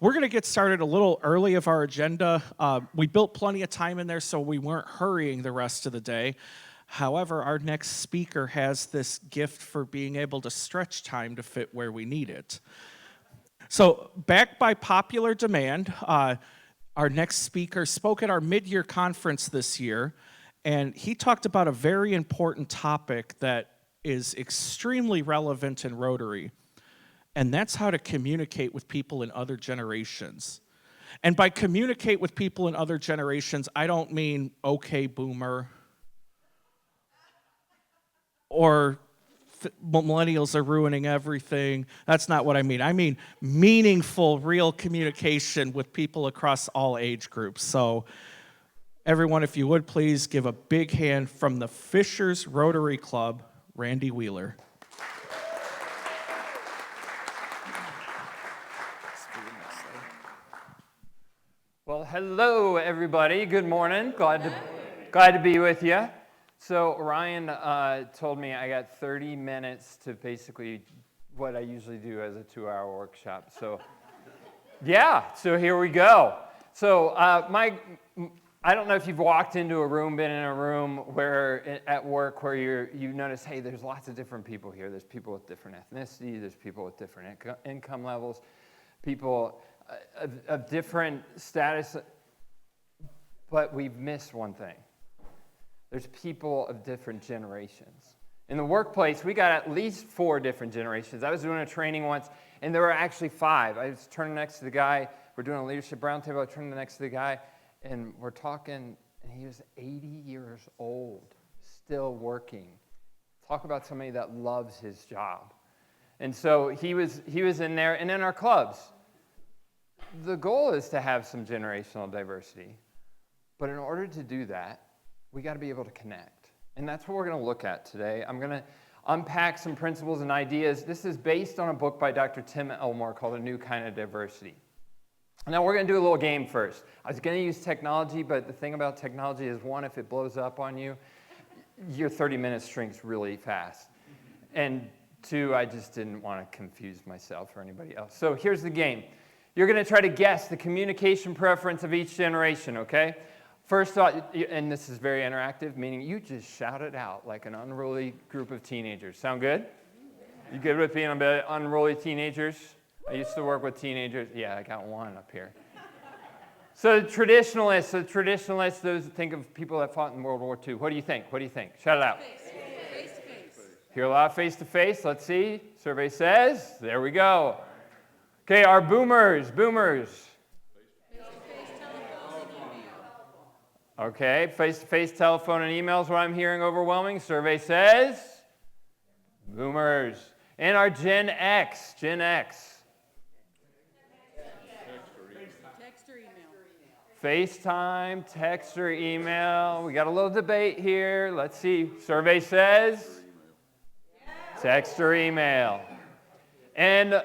we're going to get started a little early of our agenda. We built plenty of time in there, so we weren't hurrying the rest of the day. However, our next speaker has this gift for being able to stretch time to fit where we need it. So, backed by popular demand, our next speaker spoke at our mid-year conference this year, and he talked about a very important topic that is extremely relevant in Rotary, and that's how to communicate with people in other generations. And by communicate with people in other generations, I don't mean, okay, boomer, or millennials are ruining everything. That's not what I mean. I mean meaningful, real communication with people across all age groups. So everyone, if you would please give a big hand from the Fishers Rotary Club, Randy Wheeler. Well, hello, everybody. Good morning. Glad to be with you. So Ryan told me I got 30 minutes to basically what I usually do as a 2-hour workshop. So yeah, so here we go. So I don't know if you've walked into a room, been in a room where at work where you notice, hey, there's lots of different people here. There's people with different ethnicity. There's people with different income levels. People of different status. But we've missed one thing. There's people of different generations. In the workplace, we got at least 4 different generations. I was doing a training once, and there were actually 5. I was turning next to the guy. We're doing a leadership roundtable. I turned next to the guy, and we're talking, and he was 80 years old, still working. Talk about somebody that loves his job. And so he was in there, and in our clubs, the goal is to have some generational diversity. But in order to do that, we got to be able to connect. And that's what we're going to look at today. I'm going to unpack some principles and ideas. This is based on a book by Dr. Tim Elmore called A New Kind of Diversity. Now, we're going to do a little game first. I was going to use technology, but the thing about technology is, one, if it blows up on you, your 30 minutes shrinks really fast. And 2, I just didn't want to confuse myself or anybody else. So here's the game. You're going to try to guess the communication preference of each generation, okay? First thought, and this is very interactive, meaning you just shout it out like an unruly group of teenagers. Sound good? You good with being unruly teenagers? I used to work with teenagers. Yeah, I got one up here. So traditionalists, those that think of people that fought in World War II. What do you think? Shout it out. Face-to-face. Hear a lot of face-to-face. Let's see. Survey says. There we go. Okay, our boomers. Okay, face-to-face, telephone, and email is what I'm hearing overwhelming. Survey says boomers. And our Gen X. Text or email. FaceTime, text or email. We got a little debate here. Let's see. Survey says text or email. And,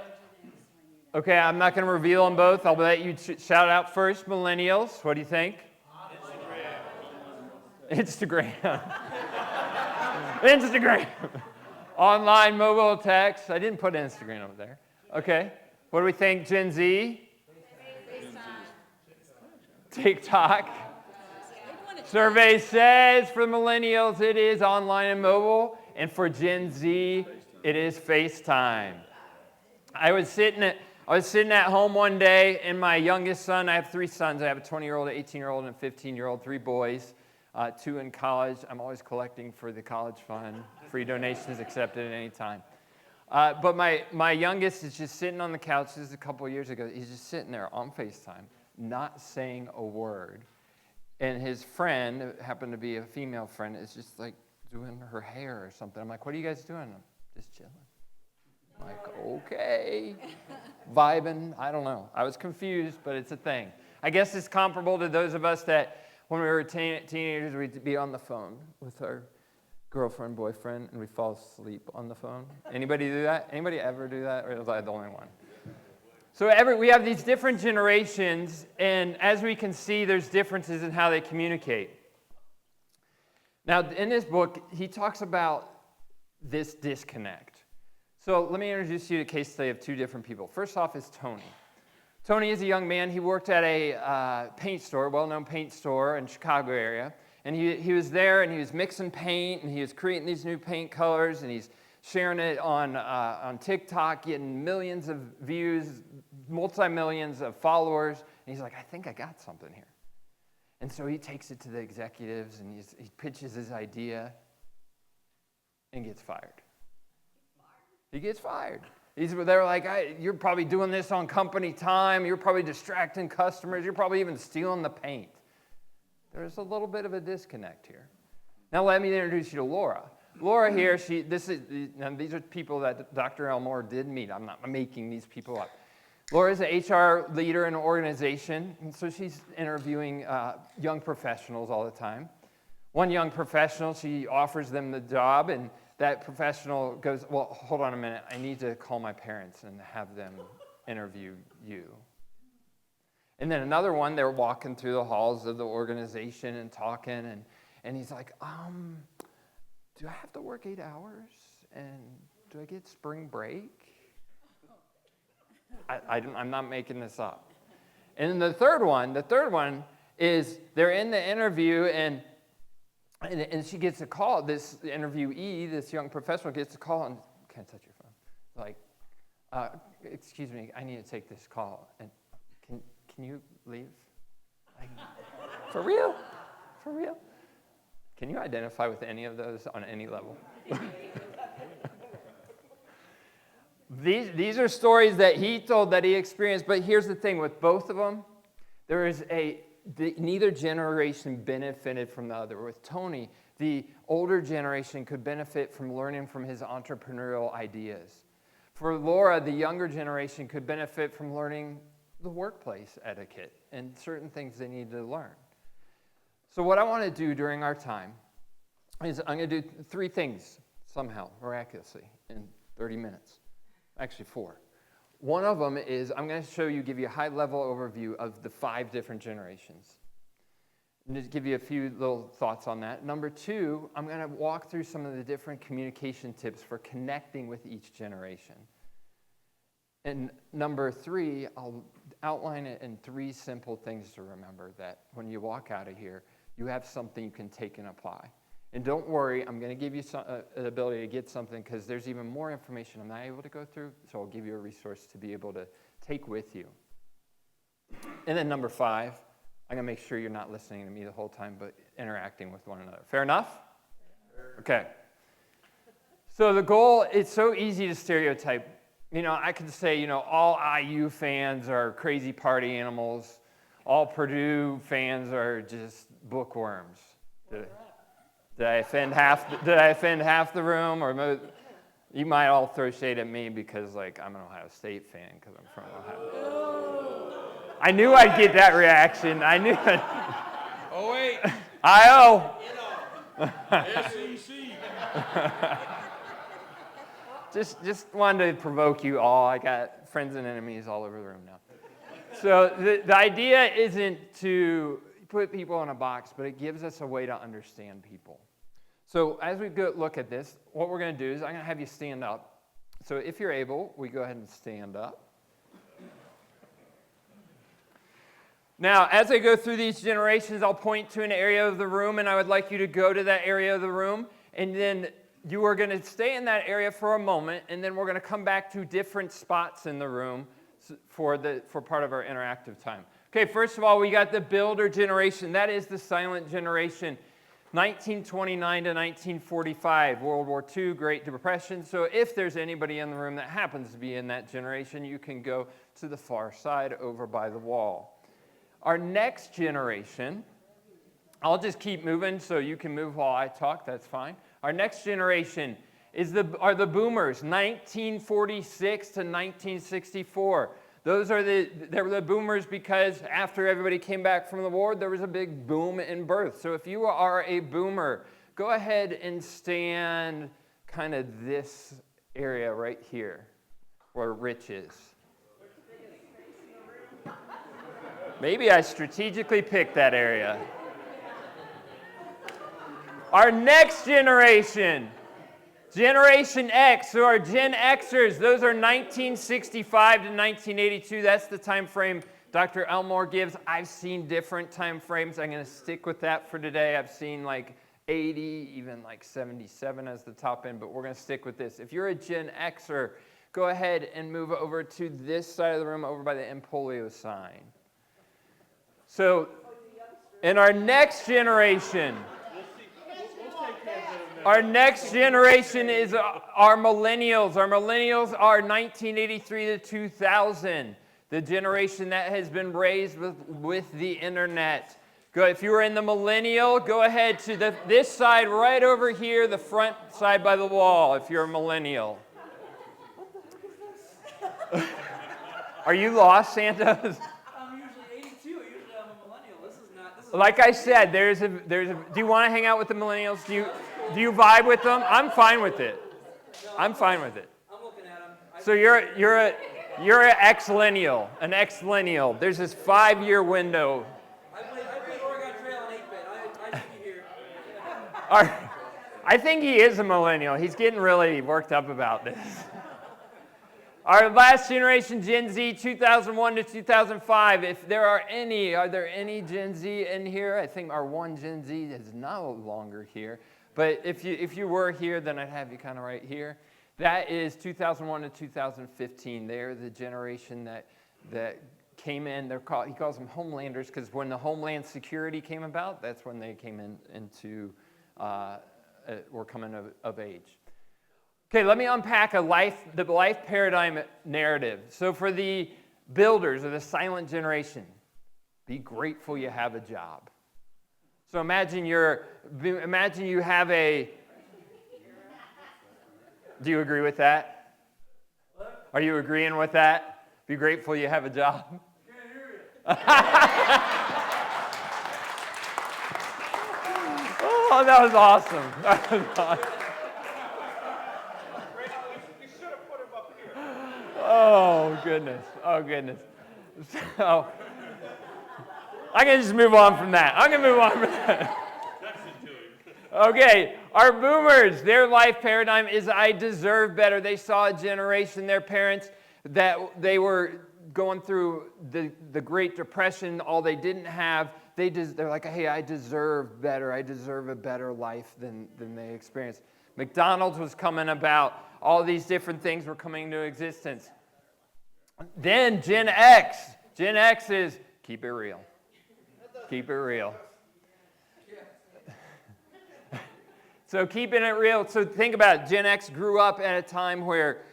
okay, I'm not going to reveal them both. I'll let you shout out first. Millennials, what do you think? Instagram. Online, mobile, text. I didn't put Instagram over there. Okay. What do we think, Gen Z? TikTok. Survey says for millennials it is online and mobile, and for Gen Z it is FaceTime. I was sitting at home one day, and my youngest son, I have 3 sons. I have a 20-year-old, an 18-year-old, and a 15-year-old, 3 boys. 2 in college. I'm always collecting for the college fund. Free donations accepted at any time. But my youngest is just sitting on the couch. This is a couple of years ago. He's just sitting there on FaceTime, not saying a word. And his friend, happened to be a female friend, is just like doing her hair or something. I'm like, what are you guys doing? I'm just chilling. I'm like, okay. Vibing. I don't know. I was confused, but it's a thing. I guess it's comparable to those of us that when we were teenagers, we'd be on the phone with our girlfriend, boyfriend, and we'd fall asleep on the phone. Anybody do that? Anybody ever do that? Or was I the only one? So we have these different generations, and as we can see, there's differences in how they communicate. Now, in this book, he talks about this disconnect. So let me introduce you to a case study of 2 different people. First off is Tony. Tony is a young man. He worked at a paint store, well-known paint store in the Chicago area. And he was there, and he was mixing paint, and he was creating these new paint colors, and he's sharing it on TikTok, getting millions of views, multi-millions of followers. And he's like, I think I got something here. And so he takes it to the executives, and he pitches his idea and gets fired. He gets fired. They're like, you're probably doing this on company time. You're probably distracting customers. You're probably even stealing the paint. There's a little bit of a disconnect here. Now let me introduce you to Laura. Laura here, these are people that Dr. Elmore did meet. I'm not making these people up. Laura's an HR leader in an organization, and so she's interviewing young professionals all the time. One young professional, she offers them the job, and that professional goes, well, hold on a minute. I need to call my parents and have them interview you. And then another one, they're walking through the halls of the organization and talking, and he's like, do I have to work 8 hours? And do I get spring break? I'm not making this up. And then the third one is they're in the interview, and she gets a call. This interviewee, this young professional, gets a call, and can't touch your phone. Like, excuse me, I need to take this call. And can you leave? Like, for real? For real? Can you identify with any of those on any level? These are stories that he told that he experienced, but here's the thing with both of them, neither generation benefited from the other. With Tony, the older generation could benefit from learning from his entrepreneurial ideas. For Laura, the younger generation could benefit from learning the workplace etiquette and certain things they need to learn. So what I want to do during our time is I'm going to do 3 things somehow, miraculously, in 30 minutes. Actually 4. One of them is I'm going to give you a high-level overview of the 5 different generations. And just give you a few little thoughts on that. Number 2, I'm going to walk through some of the different communication tips for connecting with each generation. And number 3, I'll outline it in 3 simple things to remember that when you walk out of here, you have something you can take and apply. And don't worry, I'm going to give you an ability to get something because there's even more information I'm not able to go through, so I'll give you a resource to be able to take with you. And then number 5, I'm going to make sure you're not listening to me the whole time, but interacting with one another. Fair enough? Okay. So the goal, it's so easy to stereotype. I could say, all IU fans are crazy party animals. All Purdue fans are just bookworms. Did I offend half the room? Or you might all throw shade at me because, I'm an Ohio State fan because I'm from Ohio. I knew I'd get that reaction. I knew it. Oh, wait. I-O. SEC. Just wanted to provoke you all. I got friends and enemies all over the room now. So the idea isn't to put people in a box, but it gives us a way to understand people. So as we look at this, what we're going to do is I'm going to have you stand up. So if you're able, we go ahead and stand up. Now, as I go through these generations, I'll point to an area of the room, and I would like you to go to that area of the room, and then you are going to stay in that area for a moment, and then we're going to come back to different spots in the room for part of our interactive time. Okay, first of all, we got the builder generation. That is the silent generation. 1929 to 1945, World War II, Great Depression. So if there's anybody in the room that happens to be in that generation, you can go to the far side over by the wall. Our next generation, I'll just keep moving so you can move while I talk, that's fine. Our next generation are the boomers, 1946 to 1964. They were the boomers because after everybody came back from the war, there was a big boom in birth. So if you are a boomer, go ahead and stand kind of this area right here where Rich is. Maybe I strategically picked that area. Our next generation Generation X, so our Gen Xers, those are 1965 to 1982. That's the time frame Dr. Elmore gives. I've seen different time frames. I'm going to stick with that for today. I've seen like 80, even like 77 as the top end, but we're going to stick with this. If you're a Gen Xer, go ahead and move over to this side of the room, over by the Empolio sign. So, in our next generation, is our millennials. Our millennials are 1983 to 2000, the generation that has been raised with the internet. If you were in the millennial, go ahead to this side right over here, the front side by the wall, if you're a millennial. Are you lost, Santa? I'm usually 82. Usually I'm a millennial. This is like I said, there's a. Do you want to hang out with the millennials? Do you vibe with them? I'm fine with it. I'm fine with it. I'm looking at them. So you're an ex-lineal, an ex-lineal. There's this 5-year window. I played Oregon Trail on 8-bit. I should be here. I think he is a millennial. He's getting really worked up about this. Our last generation, Gen Z, 2001 to 2005. If there are there any Gen Z in here? I think our one Gen Z is no longer here. But if you were here, then I'd have you kind of right here. That is 2001 to 2015. They're the generation that came in. He calls them homelanders because when the Homeland Security came about, that's when they came were coming of age. Okay, let me unpack the life paradigm narrative. So for the builders or the silent generation, be grateful you have a job. So imagine you have a. Do you agree with that? Are you agreeing with that? Be grateful you have a job. Can't hear you. Oh, that was awesome. That was awesome. Oh, goodness. Oh, goodness. So, I can just move on from that. Okay, our boomers, their life paradigm is I deserve better. They saw a generation, their parents, that they were going through the Great Depression, all they didn't have. They're like, hey, I deserve better. I deserve a better life than they experienced. McDonald's was coming about. All these different things were coming into existence. Then Gen X. Gen X is keep it real. Keep it real. So keeping it real. So think about it. Gen X grew up at a time where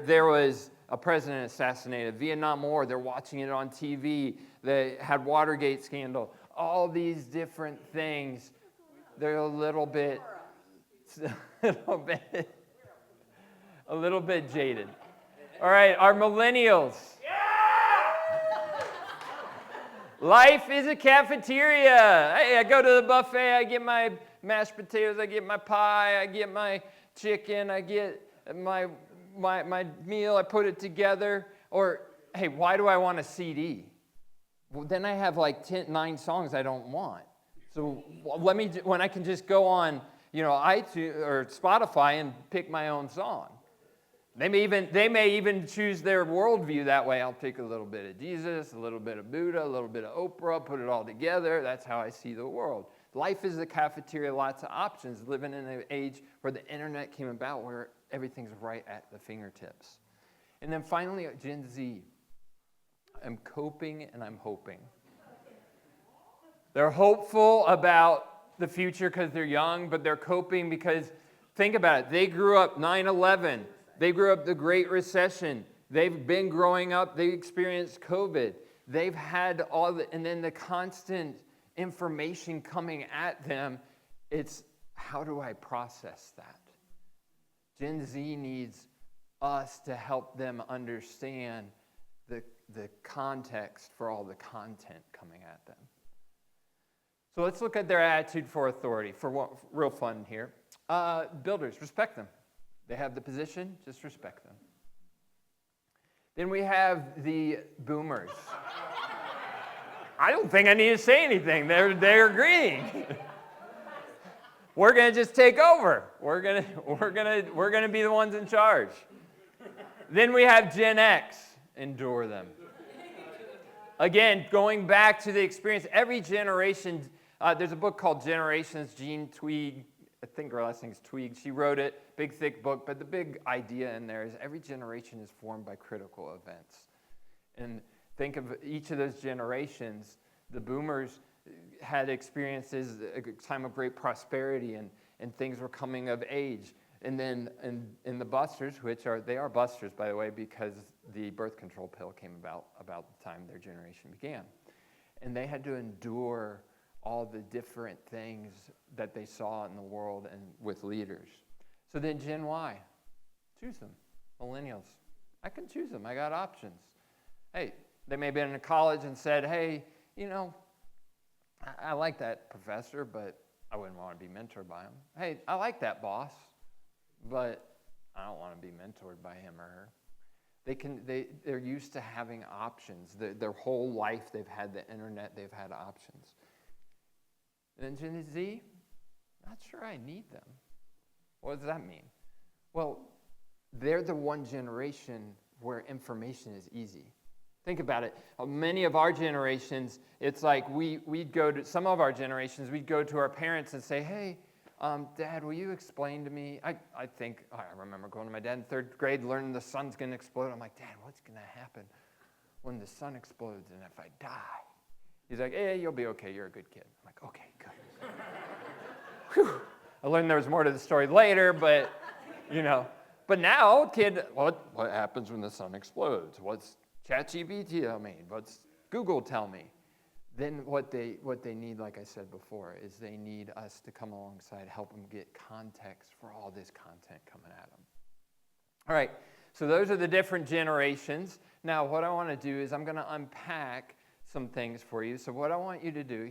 there was a president assassinated, Vietnam War. They're watching it on TV. They had Watergate scandal. All these different things. They're a little bit jaded. All right, our millennials. Life is a cafeteria. Hey, I go to the buffet, I get my mashed potatoes, I get my pie, I get my chicken, I get my meal, I put it together. Or, hey, why do I want a CD? Well, then I have like 9 songs I don't want. So when I can just go on, iTunes or Spotify and pick my own song. They may even choose their worldview that way. I'll pick a little bit of Jesus, a little bit of Buddha, a little bit of Oprah, put it all together. That's how I see the world. Life is a cafeteria, lots of options, living in an age where the internet came about, where everything's right at the fingertips. And then finally, Gen Z. I'm coping and I'm hoping. They're hopeful about the future because they're young, but they're coping because, think about it, they grew up 9/11. They grew up the Great Recession. They've been growing up. They experienced COVID. They've had and then the constant information coming at them. It's, how do I process that? Gen Z needs us to help them understand the context for all the content coming at them. So let's look at their attitude for authority, real fun here. Builders, respect them. They have the position, just respect them. Then we have the boomers. I don't think I need to say anything. They're agreeing. we're going to just take over. We're going to be the ones in charge. Then we have Gen X. Endure them. Again, going back to the experience, every generation, there's a book called Generations, Jean Twig, I think her last name is Twig. She wrote it, big, thick book, but the big idea in there is every generation is formed by critical events. And think of each of those generations. The boomers had experiences, a time of great prosperity, and things were coming of age. And then in the busters, they are busters, by the way, because the birth control pill came about the time their generation began. And they had to endure all the different things that they saw in the world and with leaders. So then Gen Y, choose them. Millennials, I can choose them. I got options. Hey, they may have been in college and said, hey, I like that professor, but I wouldn't want to be mentored by him. Hey, I like that boss, but I don't want to be mentored by him or her. They're used to having options. Their whole life they've had the internet, they've had options. And then Gen Z, not sure I need them. What does that mean? Well, they're the one generation where information is easy. Think about it. Many of our generations, it's like we'd go to, some of our generations, we'd go to our parents and say, hey, Dad, will you explain to me? I remember going to my dad in third grade, learning the sun's going to explode. I'm like, Dad, what's going to happen when the sun explodes and if I die? He's like, hey, you'll be okay. You're a good kid. I'm like, okay, good. Whew. I learned there was more to the story later, but, But now, kid, what happens when the sun explodes? What's ChatGPT tell me? What's Google tell me? Then what they need, like I said before, is they need us to come alongside, help them get context for all this content coming at them. All right, so those are the different generations. Now, what I want to do is I'm going to unpack some things for you. So what I want you to do,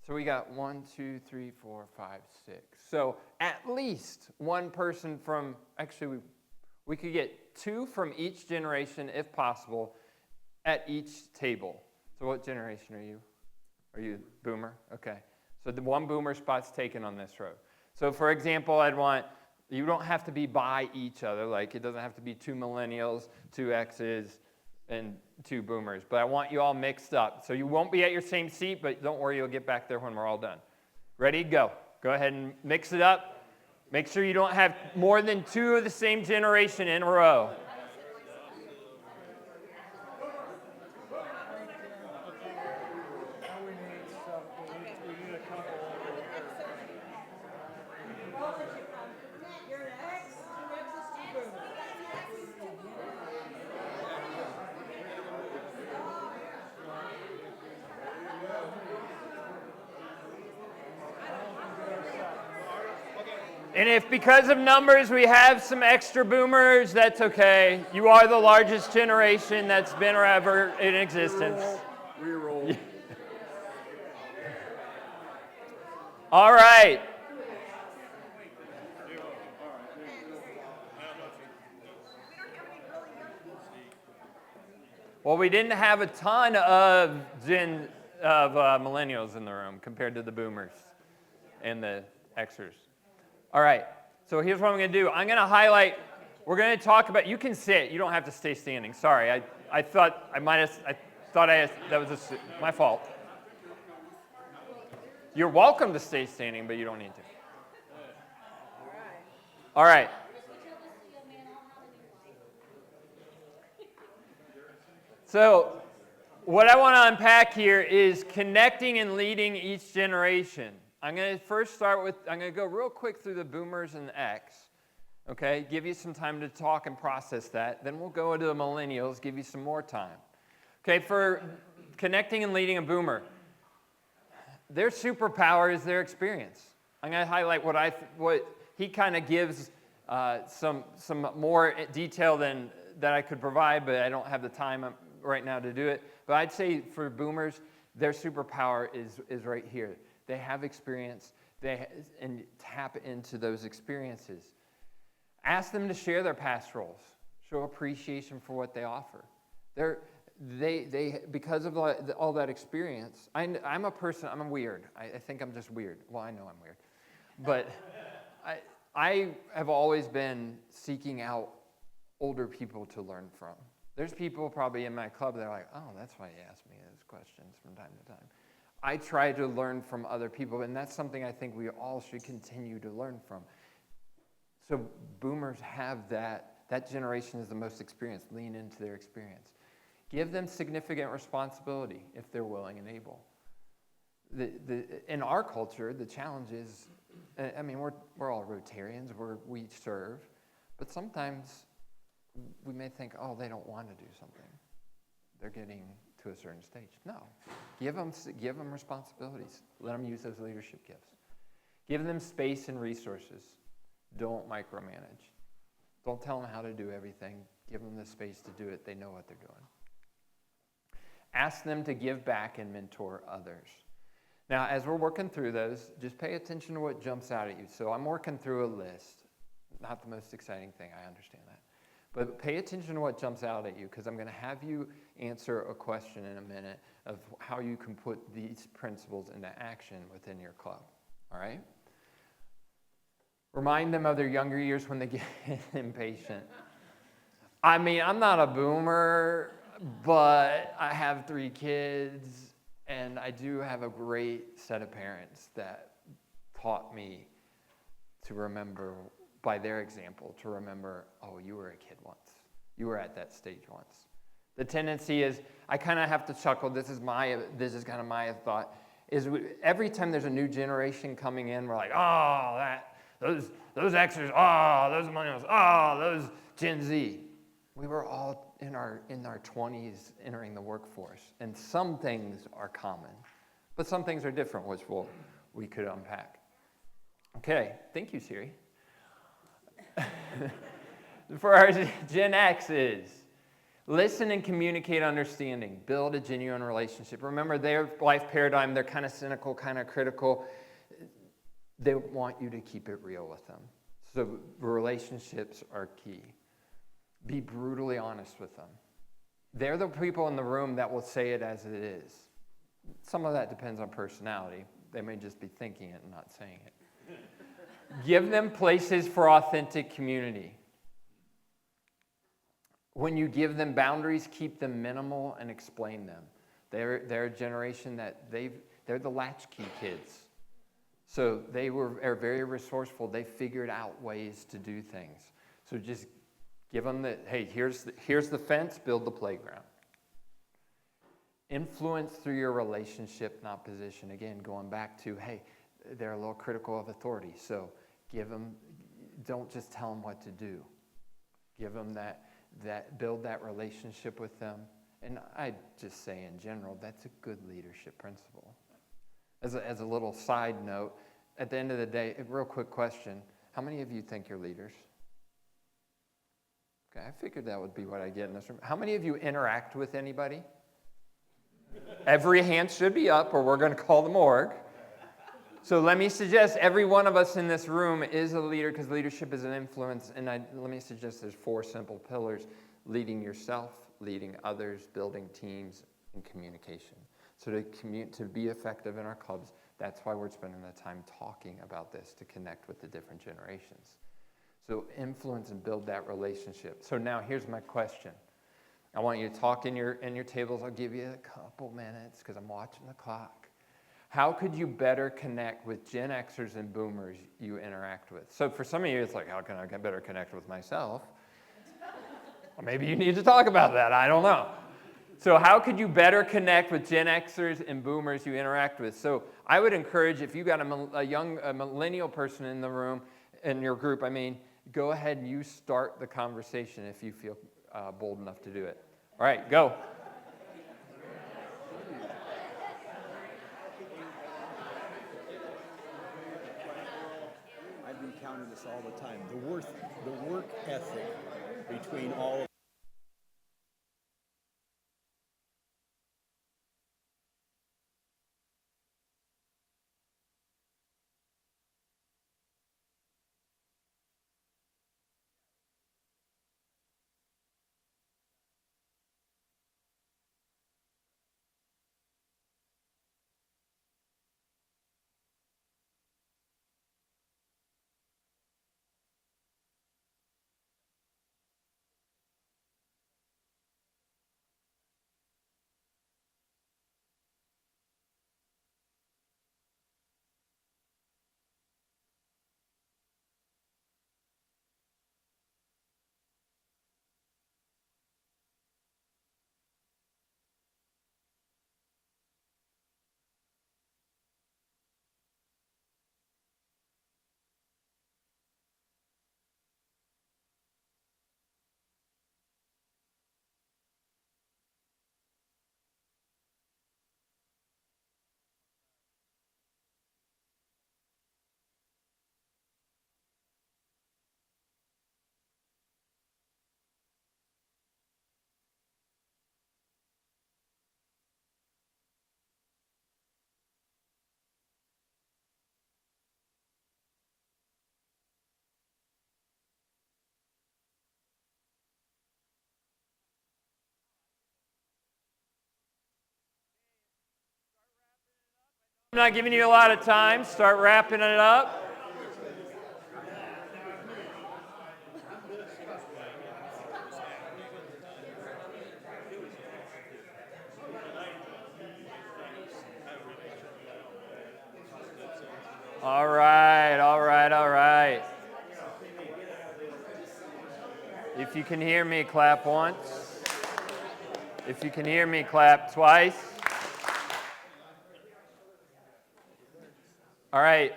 so we got 1, 2, 3, 4, 5, 6. So at least one person from, actually we could get 2 from each generation if possible at each table. So what generation are you? Are you boomer? Okay. So the one boomer spot's taken on this row. So for example, you don't have to be by each other, like it doesn't have to be 2 millennials, 2 X's, and 2 boomers. But I want you all mixed up. So you won't be at your same seat, but don't worry, you'll get back there when we're all done. Ready? Go. Go ahead and mix it up. Make sure you don't have more than 2 of the same generation in a row. And if because of numbers we have some extra boomers, that's okay. You are the largest generation that's been or ever in existence. Reroll. All right. Well, we didn't have a ton of millennials in the room compared to the boomers and the Xers. All right, so here's what I'm going to do. I'm going to highlight, we're going to talk about, you can sit, you don't have to stay standing. Sorry, I thought that was my fault. You're welcome to stay standing, but you don't need to. All right. So what I want to unpack here is connecting and leading each generation. I'm going to first I'm going to go real quick through the boomers and the X, okay? Give you some time to talk and process that. Then we'll go into the millennials, give you some more time. Okay, for connecting and leading a boomer, their superpower is their experience. I'm going to highlight what he kind of gives some more detail than that I could provide, but I don't have the time right now to do it. But I'd say for boomers, their superpower is right here. They have experience, and tap into those experiences. Ask them to share their past roles. Show appreciation for what they offer. they because of all that experience, I'm a person, I'm weird. I think I'm just weird. Well, I know I'm weird. But I have always been seeking out older people to learn from. There's people probably in my club that are like, oh, that's why you ask me those questions from time to time. I try to learn from other people, and that's something I think we all should continue to learn from. So boomers have that generation is the most experienced. Lean into their experience. Give them significant responsibility if they're willing and able. In our culture, the challenge is, I mean, we're all Rotarians, we serve, but sometimes we may think, oh, they don't want to do something. They're getting to a certain stage. No, give them responsibilities. Let them use those leadership gifts. Give them space and resources. Don't micromanage. Don't tell them how to do everything. Give them the space to do it. They know what they're doing. Ask them to give back and mentor others. Now, as we're working through those, just pay attention to what jumps out at you. So I'm working through a list. Not the most exciting thing, I understand that. But pay attention to what jumps out at you, because I'm going to have you answer a question in a minute of how you can put these principles into action within your club. All right? Remind them of their younger years when they get impatient. I mean, I'm not a boomer, but I have 3 kids, and I do have a great set of parents that taught me to remember, by their example, to remember, oh, you were a kid once. You were at that stage once. The tendency is, I kind of have to chuckle, this is kind of my thought, is every time there's a new generation coming in, we're like, oh, those Xers, oh, those millennials, oh, those Gen Z. We were all in our 20s entering the workforce, and some things are common, but some things are different, which we could unpack. Okay, thank you, Siri. For our Gen X's, listen and communicate understanding. Build a genuine relationship. Remember, their life paradigm, they're kind of cynical, kind of critical. They want you to keep it real with them. So relationships are key. Be brutally honest with them. They're the people in the room that will say it as it is. Some of that depends on personality. They may just be thinking it and not saying it. Give them places for authentic community. When you give them boundaries, keep them minimal and explain them. They're a generation that they're the latchkey kids. So they are very resourceful. They figured out ways to do things. So just give them hey, here's the fence, build the playground. Influence through your relationship, not position. Again, going back to, hey, they're a little critical of authority. So don't just tell them what to do. Give them build that relationship with them. And I just say in general, that's a good leadership principle. As a little side note, at the end of the day, a real quick question. How many of you think you're leaders? Okay, I figured that would be what I get in this room. How many of you interact with anybody? Every hand should be up, or we're going to call the morgue. So let me suggest every one of us in this room is a leader, because leadership is an influence. And let me suggest there's 4 simple pillars: leading yourself, leading others, building teams, and communication. So to be effective in our clubs, that's why we're spending the time talking about this, to connect with the different generations. So influence and build that relationship. So now here's my question. I want you to talk in your tables. I'll give you a couple minutes because I'm watching the clock. How could you better connect with Gen Xers and Boomers you interact with? So for some of you, it's like, how can I better connect with myself? Well, maybe you need to talk about that. I don't know. So how could you better connect with Gen Xers and Boomers you interact with? So I would encourage, if you got a millennial person in the room, in your group, go ahead and you start the conversation if you feel bold enough to do it. All right, go. I've encountered this all the time. The work ethic between all of I'm not giving you a lot of time. Start wrapping it up. All right, all right, all right. If you can hear me, clap once. If you can hear me, clap twice. All right,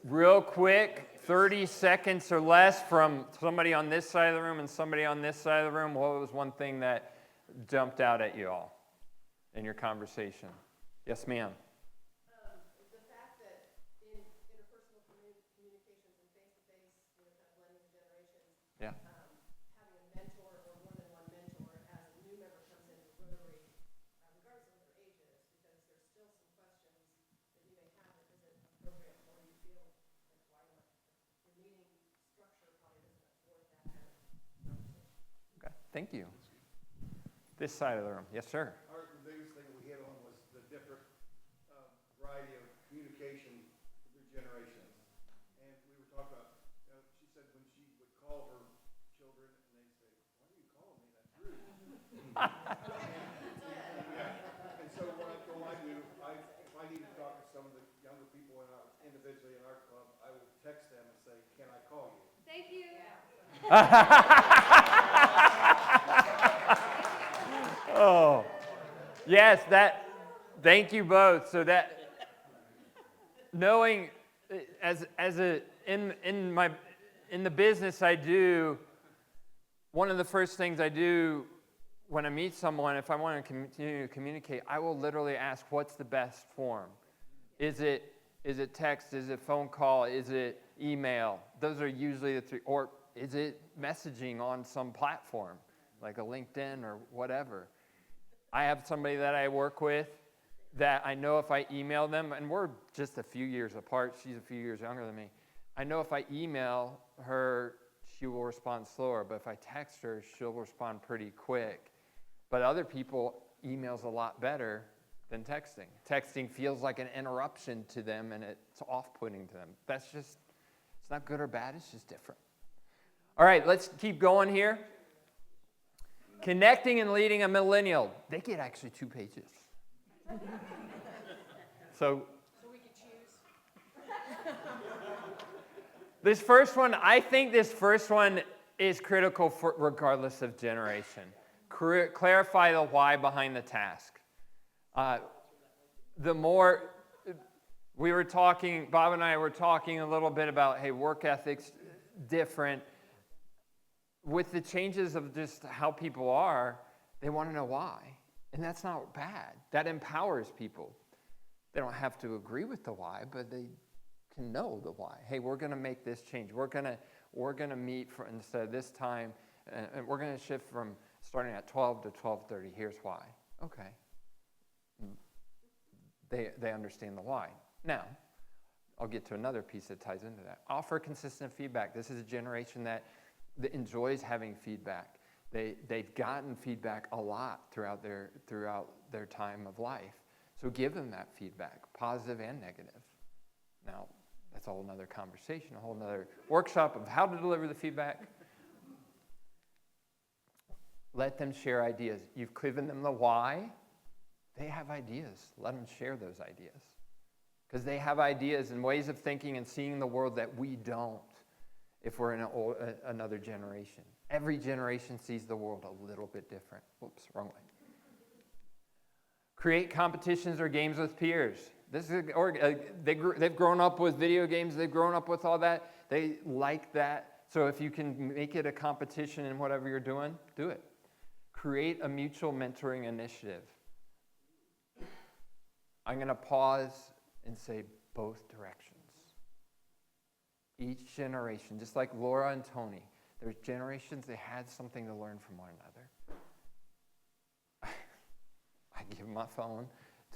real quick, 30 seconds or less from somebody on this side of the room and somebody on this side of the room. What was one thing that jumped out at you all in your conversation? Yes, ma'am. The fact that in interpersonal communications and face-to-face, kind of blending the generations, Yeah. having a mentor or more than one mentor as a new member comes into Rotary, regardless of what their age is, because there's still some questions that you may have that isn't appropriate, or you feel like, why not? The meeting structure probably doesn't afford that kind of conversation. Okay. Thank you. This side of the room. Yes, sir. The biggest thing we hit on was the different variety of communication through generations. And we were talking about, she said when she would call her children and they'd say, why are you calling me? That's rude. Yeah. And so what I do, if I need to talk to some of the younger people individually in our club, I will text them and say, can I call you? Thank you. Oh, yes, thank you both. So that, knowing, in the business I do, one of the first things I do when I meet someone, if I want to continue to communicate, I will literally ask, what's the best form? Is it text? Is it phone call? Is it email? Those are usually the three. Or is it messaging on some platform, like a LinkedIn or whatever? I have somebody that I work with that I know if I email them, and we're just a few years apart, she's a few years younger than me. I know if I email her, she will respond slower, but if I text her, she'll respond pretty quick. But other people, email's a lot better than texting. Texting feels like an interruption to them, and it's off-putting to them. That's just, it's not good or bad, it's just different. All right, let's keep going here. Connecting and leading a millennial. They get actually 2 pages. So we could choose. this first one, I think this first one is critical for regardless of generation. Clarify the why behind the task. The more we were talking, Bob and I were talking a little bit about, hey, work ethics different. With the changes of just how people are, they want to know why. And that's not bad. That empowers people. They don't have to agree with the why, but they can know the why. Hey, we're going to make this change. We're going to meet for instead of this time, and we're going to shift from starting at 12 to 12:30. Here's why. Okay. They understand the why. Now, I'll get to another piece that ties into that. Offer consistent feedback. This is a generation that enjoys having feedback. They've gotten feedback a lot throughout their time of life. So give them that feedback, positive and negative. Now, that's a whole nother conversation, a whole nother workshop of how to deliver the feedback. Let them share ideas. You've given them the why. They have ideas. Let them share those ideas. Because they have ideas and ways of thinking and seeing the world that we don't if we're in another generation. Every generation sees the world a little bit different. Whoops, wrong way. Create competitions or games with peers. They've grown up with video games. They've grown up with all that. They like that. So if you can make it a competition in whatever you're doing, do it. Create a mutual mentoring initiative. I'm going to pause and say both directions. Each generation, just like Laura and Tony, there's generations they had something to learn from one another. I give my phone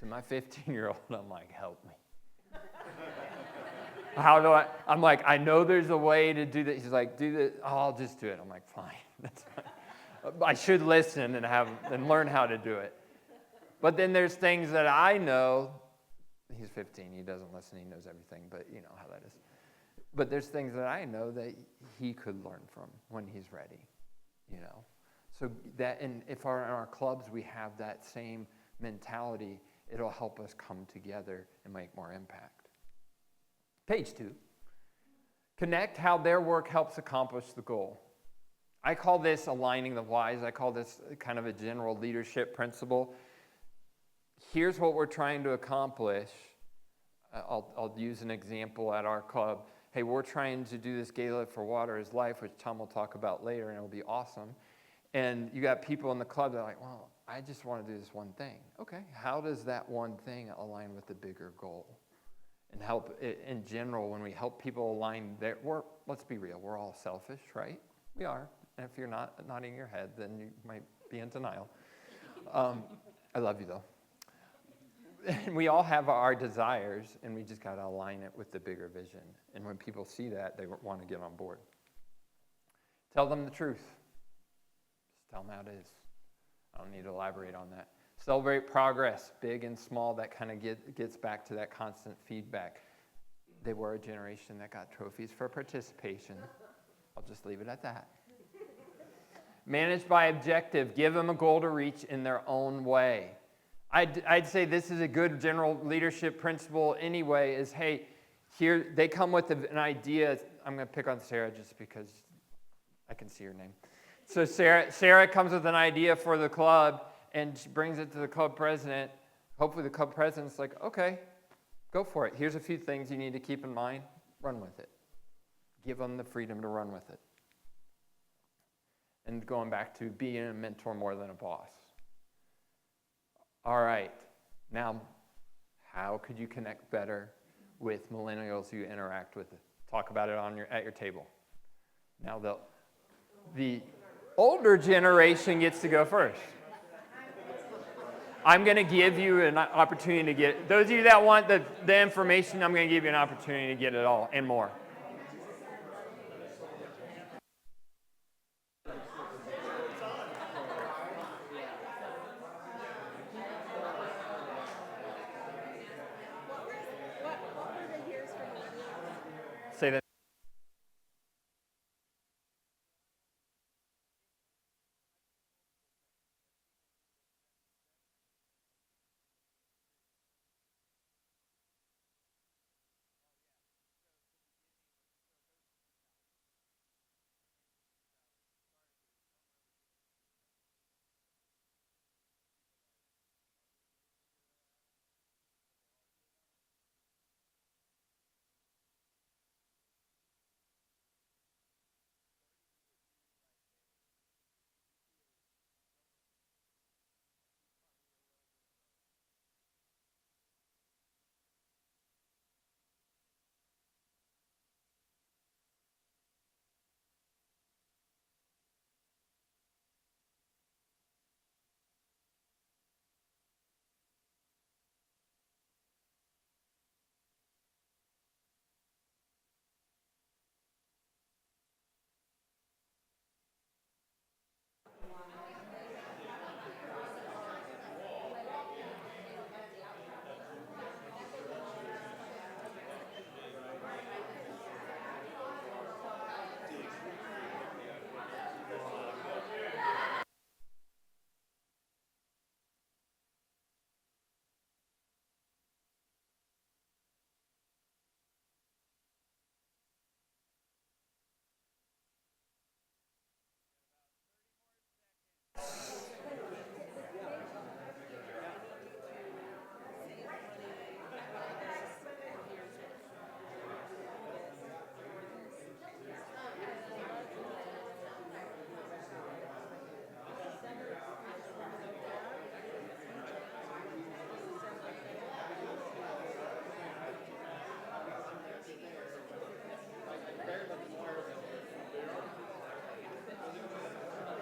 to my 15-year-old, and I'm like, help me. How do I'm like, I know there's a way to do that. He's like, do this. Oh, I'll just do it. I'm like, fine. That's fine. I should listen and learn how to do it. But then there's things that I know. He's 15. He doesn't listen. He knows everything, but you know how that is. But there's things that I know that he could learn from when he's ready, you know. So that, and if in our clubs we have that same mentality, it'll help us come together and make more impact. Page 2. Connect how their work helps accomplish the goal. I call this aligning the whys. I call this kind of a general leadership principle. Here's what we're trying to accomplish. I'll use an example at our club. Hey, we're trying to do this Gala for Water is Life, which Tom will talk about later, and it'll be awesome. And you got people in the club that are like, well, I just want to do this one thing. Okay, how does that one thing align with the bigger goal? And help, in general, when we help people align their work, let's be real, we're all selfish, right? We are. And if you're not nodding your head, then you might be in denial. I love you, though. And we all have our desires, and we just got to align it with the bigger vision. And when people see that, they want to get on board. Tell them the truth. Just tell them how it is. I don't need to elaborate on that. Celebrate progress, big and small. That kind of gets back to that constant feedback. They were a generation that got trophies for participation. I'll just leave it at that. Manage by objective. Give them a goal to reach in their own way. I'd say this is a good general leadership principle anyway, is, hey, here they come with an idea. I'm going to pick on Sarah just because I can see her name. So Sarah comes with an idea for the club, and she brings it to the club president. Hopefully the club president's like, okay, go for it. Here's a few things you need to keep in mind. Run with it. Give them the freedom to run with it. And going back to being a mentor more than a boss. All right, now, how could you connect better with millennials you interact with? Talk about it at your table. Now, the older generation gets to go first. I'm going to give you an opportunity to get, those of you that want the information, I'm going to give you an opportunity to get it all and more. Say that.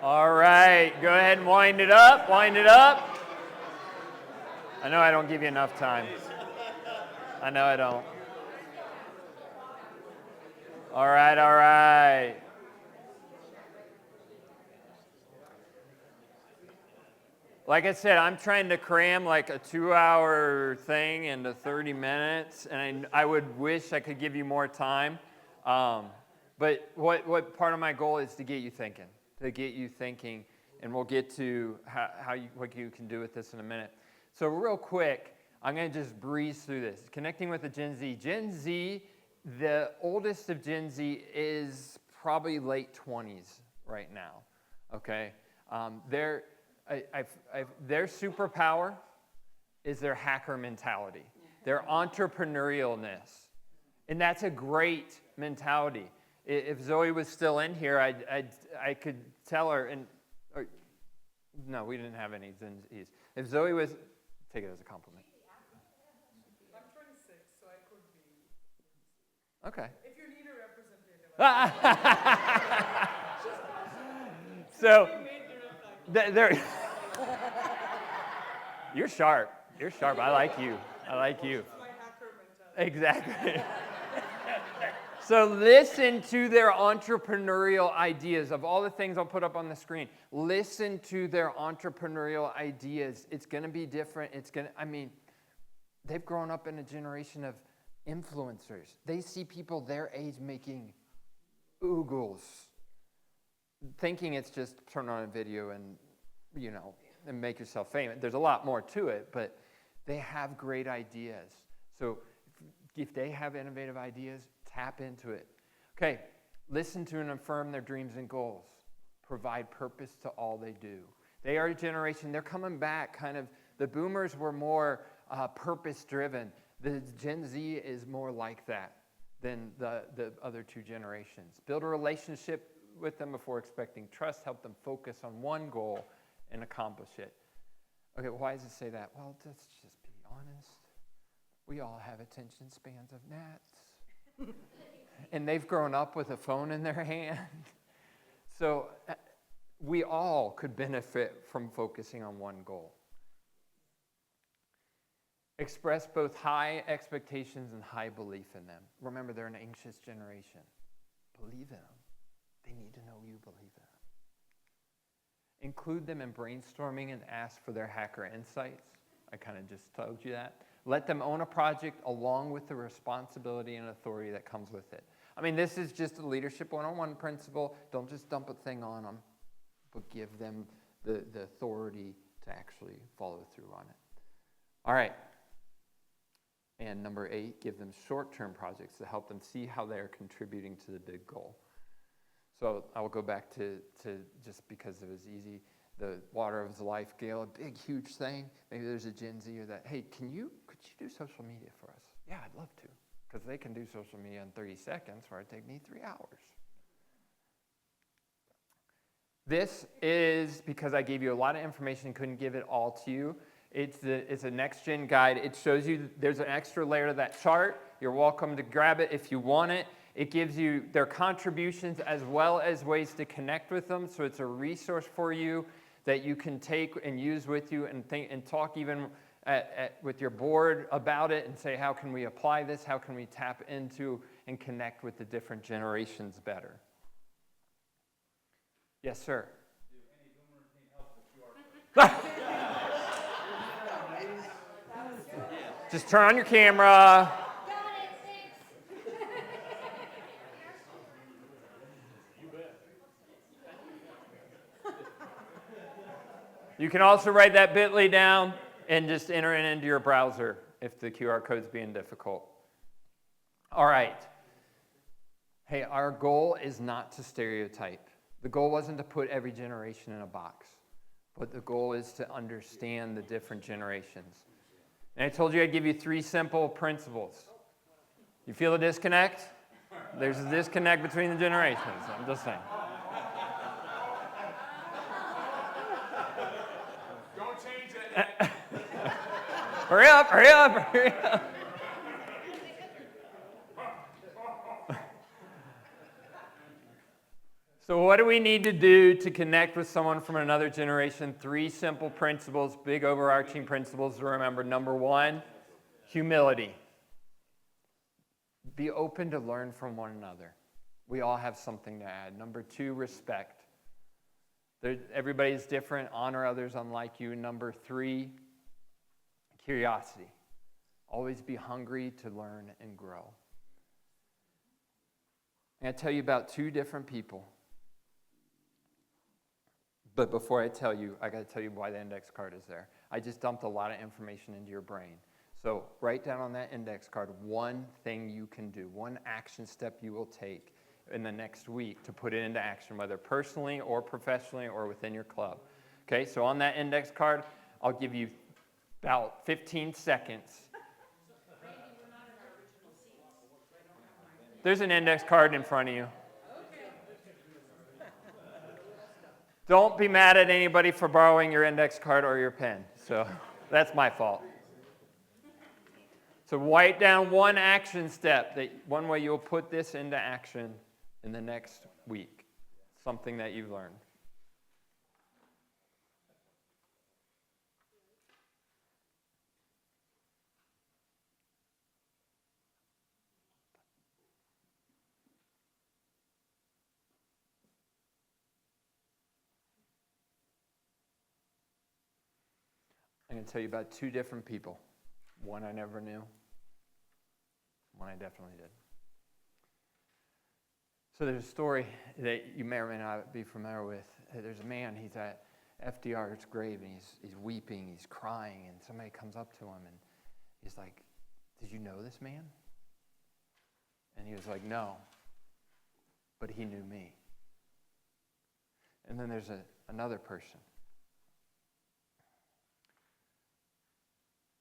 All right, go ahead and wind it up, wind it up. I know I don't give you enough time. I know I don't. All right, all right. Like I said, I'm trying to cram like a 2-hour thing into 30 minutes, and I would wish I could give you more time. But what part of my goal is to get you thinking, and we'll get to what you can do with this in a minute. So real quick, I'm going to just breeze through this. Connecting with the Gen Z. Gen Z, the oldest of Gen Z is probably late 20s right now, okay? Their superpower is their hacker mentality, their entrepreneurialness. And that's a great mentality. If Zoe was still in here, I could tell her, no, we didn't have any Gen Zs. If Zoe was, take it as a compliment. I'm 26, so I could be. Okay. If you need a representative. So, you're sharp. You're sharp. I like you. My hacker mentality. Exactly. So listen to their entrepreneurial ideas. Of all the things I'll put up on the screen, listen to their entrepreneurial ideas. It's going to be different. They've grown up in a generation of influencers. They see people their age making oogles, thinking it's just turn on a video and make yourself famous. There's a lot more to it, but they have great ideas. So if they have innovative ideas, tap into it. Okay, listen to and affirm their dreams and goals. Provide purpose to all they do. They are a generation, they're coming back kind of, the boomers were more purpose-driven. The Gen Z is more like that than the other two generations. Build a relationship with them before expecting trust. Help them focus on one goal and accomplish it. Okay, why does it say that? Well, let's just be honest. We all have attention spans of gnats. And they've grown up with a phone in their hand. So we all could benefit from focusing on one goal. Express both high expectations and high belief in them. Remember, they're an anxious generation. Believe in them. They need to know you believe in them. Include them in brainstorming and ask for their hacker insights. I kind of just told you that. Let them own a project along with the responsibility and authority that comes with it. This is just a leadership 101 principle. Don't just dump a thing on them, but give them the authority to actually follow through on it. All right. And number 8, give them short-term projects to help them see how they are contributing to the big goal. So I will go back to just because it was easy, the Water of Life Gale, a big, huge thing. Maybe there's a Gen Z or that, hey, could you do social media for us? Yeah, I'd love to, because they can do social media in 30 seconds where it take me 3 hours. This is because I gave you a lot of information, couldn't give it all to you. It's a next-gen guide. It shows you there's an extra layer to that chart. You're welcome to grab it if you want it. It gives you their contributions as well as ways to connect with them. So it's a resource for you that you can take and use with you and think and talk even with your board about it and say, how can we apply this? How can we tap into and connect with the different generations better? Yes, sir. Do any boomers need help with QR codes? Just turn on your camera. You can also write that bit.ly down and just enter it into your browser if the QR code's being difficult. All right. Hey, our goal is not to stereotype. The goal wasn't to put every generation in a box, but the goal is to understand the different generations. And I told you I'd give you 3 simple principles. You feel the disconnect? There's a disconnect between the generations. I'm just saying. Don't change it. Hurry up, hurry up, hurry up. So what do we need to do to connect with someone from another generation? 3 simple principles, big overarching principles to remember. Number 1, humility. Be open to learn from one another. We all have something to add. Number 2, respect. Everybody's different. Honor others unlike you. Number 3, curiosity. Always be hungry to learn and grow. I'm going to tell you about 2 different people. But before I tell you, I got to tell you why the index card is there. I just dumped a lot of information into your brain. So write down on that index card one thing you can do, one action step you will take in the next week to put it into action, whether personally or professionally or within your club. Okay, so on that index card, I'll give you about 15 seconds. There's an index card in front of you. Don't be mad at anybody for borrowing your index card or your pen. So that's my fault. So write down one action step, that one way you'll put this into action in the next week. Something that you've learned. I'm going to tell you about 2 different people. One I never knew. One I definitely did. So there's a story that you may or may not be familiar with. There's a man, he's at FDR's grave, and he's weeping, he's crying, and somebody comes up to him, and he's like, "Did you know this man?" And he was like, "No, but he knew me." And then there's another person.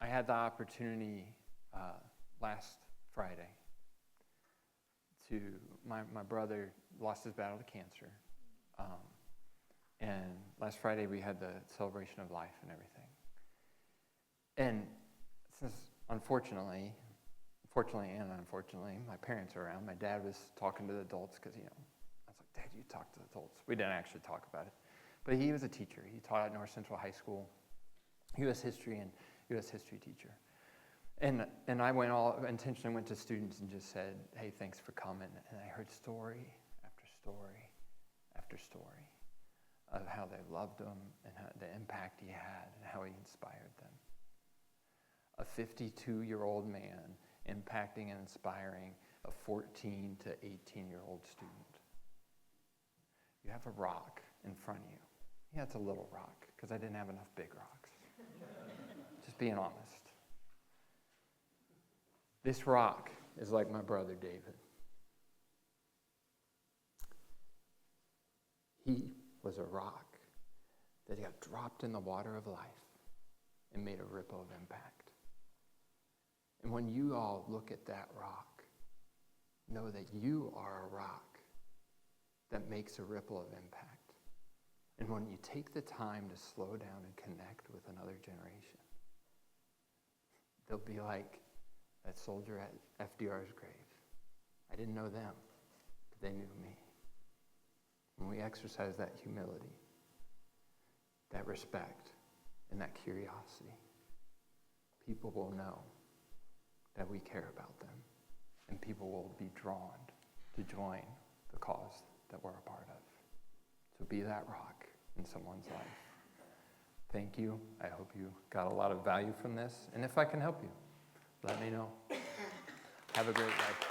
I had the opportunity last Friday my brother lost his battle to cancer. And last Friday we had the celebration of life and everything. And since unfortunately and unfortunately, my parents are around, my dad was talking to the adults because, I was like, "Dad, you talk to the adults." We didn't actually talk about it. But he was a teacher. He taught at North Central High School, U.S. history teacher. And I intentionally went to students and just said, "Hey, thanks for coming." And I heard story after story after story of how they loved him and how the impact he had and how he inspired them. A 52-year-old man impacting and inspiring a 14 to 18-year-old student. You have a rock in front of you. Yeah, it's a little rock because I didn't have enough big rocks. Just being honest. This rock is like my brother David. He was a rock that got dropped in the water of life and made a ripple of impact. And when you all look at that rock, know that you are a rock that makes a ripple of impact. And when you take the time to slow down and connect with another generation, they'll be like that soldier at FDR's grave. I didn't know them, but they knew me. When we exercise that humility, that respect, and that curiosity, people will know that we care about them, and people will be drawn to join the cause that we're a part of. So be that rock in someone's life. Thank you. I hope you got a lot of value from this, and if I can help you, let me know. Have a great day.